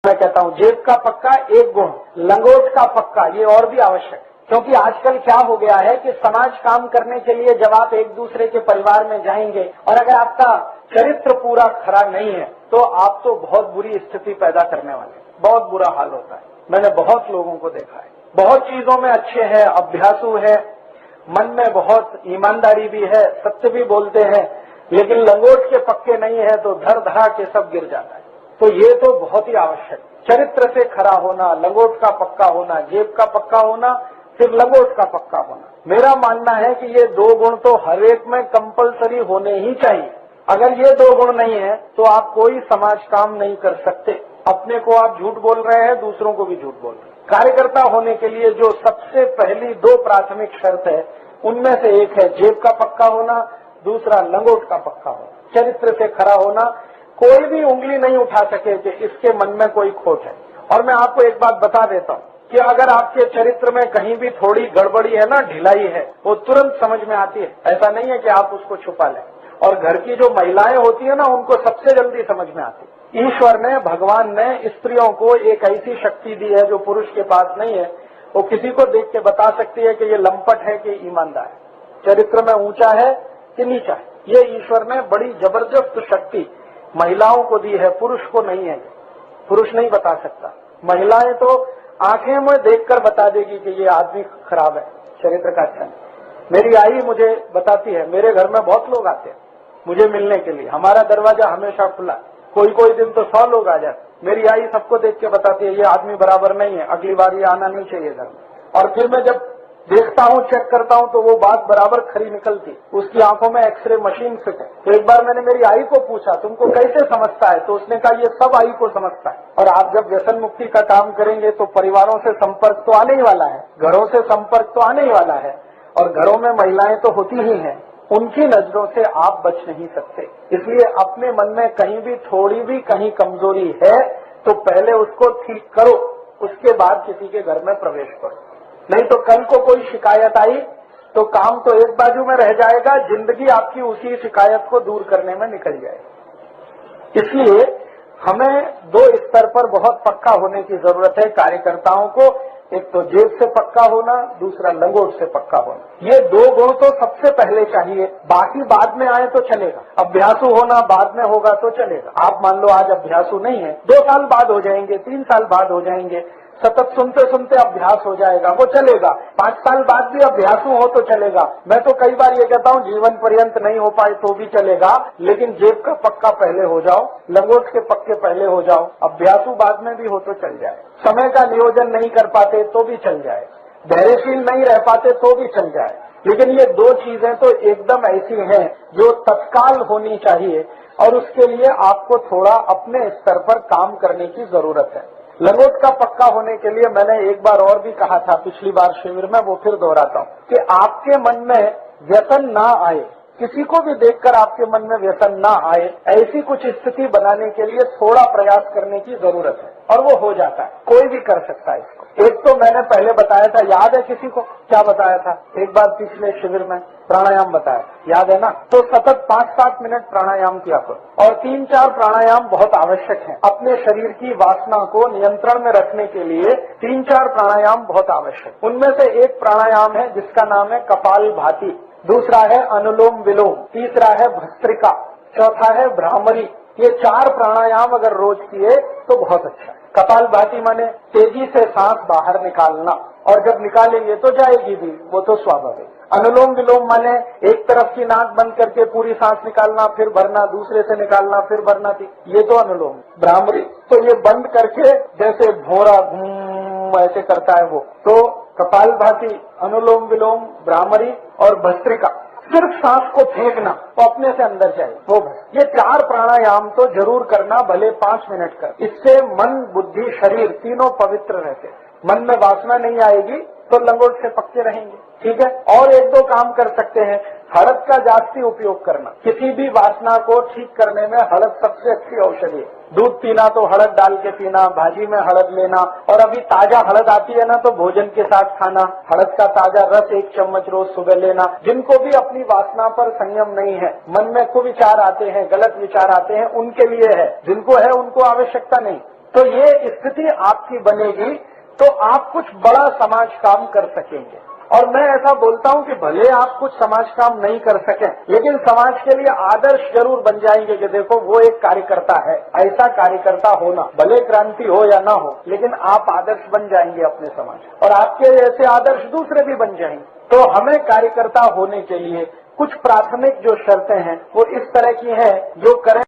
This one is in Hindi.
मैं कहता हूं जेब का पक्का एक गुण, लंगोट का पक्का ये और भी आवश्यक, क्योंकि आजकल क्या हो गया है कि समाज काम करने के लिए जब आप एक दूसरे के परिवार में जाएंगे और अगर आपका चरित्र पूरा खरा नहीं है तो आप तो बहुत बुरी स्थिति पैदा करने वाले, बहुत बुरा हाल होता है। मैंने बहुत लोगों को देखा है, बहुत चीजों में अच्छे हैं, अभ्यासु है, मन में बहुत ईमानदारी भी है, सत्य भी बोलते हैं, लेकिन लंगोट के पक्के नहीं है तो धर धरा के सब गिर जाता है। तो ये तो बहुत ही आवश्यक, चरित्र से खरा होना, लंगोट का पक्का होना, जेब का पक्का होना, फिर लंगोट का पक्का होना। मेरा मानना है कि ये दो गुण तो हर एक में कंपलसरी होने ही चाहिए। अगर ये दो गुण नहीं है तो आप कोई समाज काम नहीं कर सकते। अपने को आप झूठ बोल रहे हैं, दूसरों को भी झूठ बोल रहे हैं। कार्यकर्ता होने के लिए जो सबसे पहली दो प्राथमिक शर्त है उनमें से एक है जेब का पक्का होना, दूसरा लंगोट का पक्का होना, चरित्र से खरा होना। कोई भी उंगली नहीं उठा सके कि इसके मन में कोई खोट है। और मैं आपको एक बात बता देता हूं कि अगर आपके चरित्र में कहीं भी थोड़ी गड़बड़ी है ना, ढिलाई है, वो तुरंत समझ में आती है। ऐसा नहीं है कि आप उसको छुपा लें। और घर की जो महिलाएं होती है ना, उनको सबसे जल्दी समझ में आती है। ईश्वर ने, भगवान ने स्त्रियों को एक ऐसी शक्ति दी है जो पुरुष के पास नहीं है। वो किसी को देख के बता सकती है कि ये लंपट है कि ईमानदार है, चरित्र में ऊंचा है कि नीचा है। ये ईश्वर ने बड़ी जबरदस्त शक्ति महिलाओं को दी है, पुरुष को नहीं है। पुरुष नहीं बता सकता। महिलाएं तो आंखें में देखकर बता देगी कि ये आदमी खराब है, चरित्र का अच्छा नहीं। मेरी आई मुझे बताती है, मेरे घर में बहुत लोग आते हैं मुझे मिलने के लिए, हमारा दरवाजा हमेशा खुला, कोई कोई दिन तो 100 लोग आ जाते। मेरी आई सबको देख के बताती है ये आदमी बराबर नहीं है, अगली बार ये आना नहीं चाहिए घर में। और फिर मैं जब देखता हूं, चेक करता हूं तो वो बात बराबर खरी निकलती। उसकी आंखों में एक्सरे मशीन फिट है। तो एक बार मैंने मेरी आई को पूछा तुमको कैसे समझता है, तो उसने कहा ये सब आई को समझता है। और आप जब व्यसन मुक्ति का काम करेंगे तो परिवारों से संपर्क तो आने ही वाला है, घरों से संपर्क तो आने ही वाला है, और घरों में महिलाएं तो होती ही हैं, उनकी नजरों से आप बच नहीं सकते। इसलिए अपने मन में कहीं भी थोड़ी भी कहीं कमजोरी है तो पहले उसको ठीक करो, उसके बाद किसी के घर में प्रवेश करो। नहीं तो कल को कोई शिकायत आई तो काम तो एक बाजू में रह जाएगा, जिंदगी आपकी उसी शिकायत को दूर करने में निकल जाएगी। इसलिए हमें दो स्तर पर बहुत पक्का होने की जरूरत है कार्यकर्ताओं को। एक तो जेब से पक्का होना, दूसरा लंगोट से पक्का होना। ये दो गुण तो सबसे पहले चाहिए, बाकी बाद में आए तो चलेगा। अभ्यासु होना बाद में होगा तो चलेगा। आप मान लो आज अभ्यासु नहीं है, 2 साल बाद हो जाएंगे, 3 साल बाद हो जाएंगे, सतत सुनते सुनते अभ्यास हो जाएगा, वो चलेगा। 5 साल बाद भी अभ्यासु हो तो चलेगा। मैं तो कई बार ये कहता हूँ जीवन पर्यंत नहीं हो पाए तो भी चलेगा, लेकिन जेब का पक्का पहले हो जाओ, लंगोट के पक्के पहले हो जाओ, अभ्यासु बाद में भी हो तो चल जाए। समय का नियोजन नहीं कर पाते तो भी चल जाए, धैर्यशील नहीं रह पाते तो भी चल जाए। लेकिन ये दो चीजें तो एकदम ऐसी हैं जो तत्काल होनी चाहिए, और उसके लिए आपको थोड़ा अपने स्तर पर काम करने की जरूरत है। लंगोट का पक्का होने के लिए मैंने एक बार और भी कहा था पिछली बार शिविर में, वो फिर दोहराता हूँ कि आपके मन में व्यसन ना आए, किसी को भी देखकर आपके मन में व्यसन ना आए, ऐसी कुछ स्थिति बनाने के लिए थोड़ा प्रयास करने की जरूरत है, और वो हो जाता है। कोई भी कर सकता है इसको। एक तो मैंने पहले बताया था, याद है किसी को क्या बताया था? एक बार पिछले शिविर में प्राणायाम बताया, याद है ना? तो सतत 5-7 मिनट प्राणायाम किया करो, और 3-4 प्राणायाम बहुत आवश्यक है। अपने शरीर की वासना को नियंत्रण में रखने के लिए 3-4 प्राणायाम बहुत आवश्यक। उनमें से एक प्राणायाम है जिसका नाम है कपाल भाती, दूसरा है अनुलोम विलोम, तीसरा है भस्त्रिका, चौथा है भ्रामरी। ये 4 प्राणायाम अगर रोज किए तो बहुत अच्छा है। कपाल भाती माने तेजी से सांस बाहर निकालना, और जब निकालेंगे तो जाएगी भी, वो तो स्वाभाविक। अनुलोम विलोम माने एक तरफ की नाक बंद करके पूरी सांस निकालना, फिर भरना, दूसरे से निकालना, फिर भरना थी, ये तो अनुलोम। भ्रामरी तो ये बंद करके जैसे भोरा घूम ऐसे करता है वो। तो कपाल भाती, अनुलोम विलोम, भ्रामरी और भस्त्रिका, सिर्फ सांस को फेंकना तो अपने से अंदर जाए, वो बस। ये 4 प्राणायाम तो जरूर करना, भले 5 मिनट कर। इससे मन, बुद्धि, शरीर तीनों पवित्र रहते। मन में वासना नहीं आएगी तो लंगोट से पक्के रहेंगे, ठीक है। और 1-2 काम कर सकते हैं, हळद का जास्ती उपयोग करना। किसी भी वासना को ठीक करने में हळद सबसे अच्छी औषधि है। दूध पीना तो हळद डाल के पीना, भाजी में हळद लेना, और अभी ताजा हळद आती है ना तो भोजन के साथ खाना। हळद का ताजा रस 1 चम्मच रोज सुबह लेना। जिनको भी अपनी वासना पर संयम नहीं है, मन में कुविचार आते हैं, गलत विचार आते हैं, उनके लिए है। जिनको है उनको आवश्यकता नहीं। तो ये स्थिति आपकी बनेगी तो आप कुछ बड़ा समाज काम कर सकेंगे। और मैं ऐसा बोलता हूं कि भले आप कुछ समाज काम नहीं कर सकें, लेकिन समाज के लिए आदर्श जरूर बन जाएंगे कि देखो वो एक कार्यकर्ता है। ऐसा कार्यकर्ता होना, भले क्रांति हो या ना हो, लेकिन आप आदर्श बन जाएंगे अपने समाज और आपके जैसे आदर्श दूसरे भी बन जाएंगे। तो हमें कार्यकर्ता होने के लिए कुछ प्राथमिक जो शर्तें हैं वो इस तरह की हैं जो करें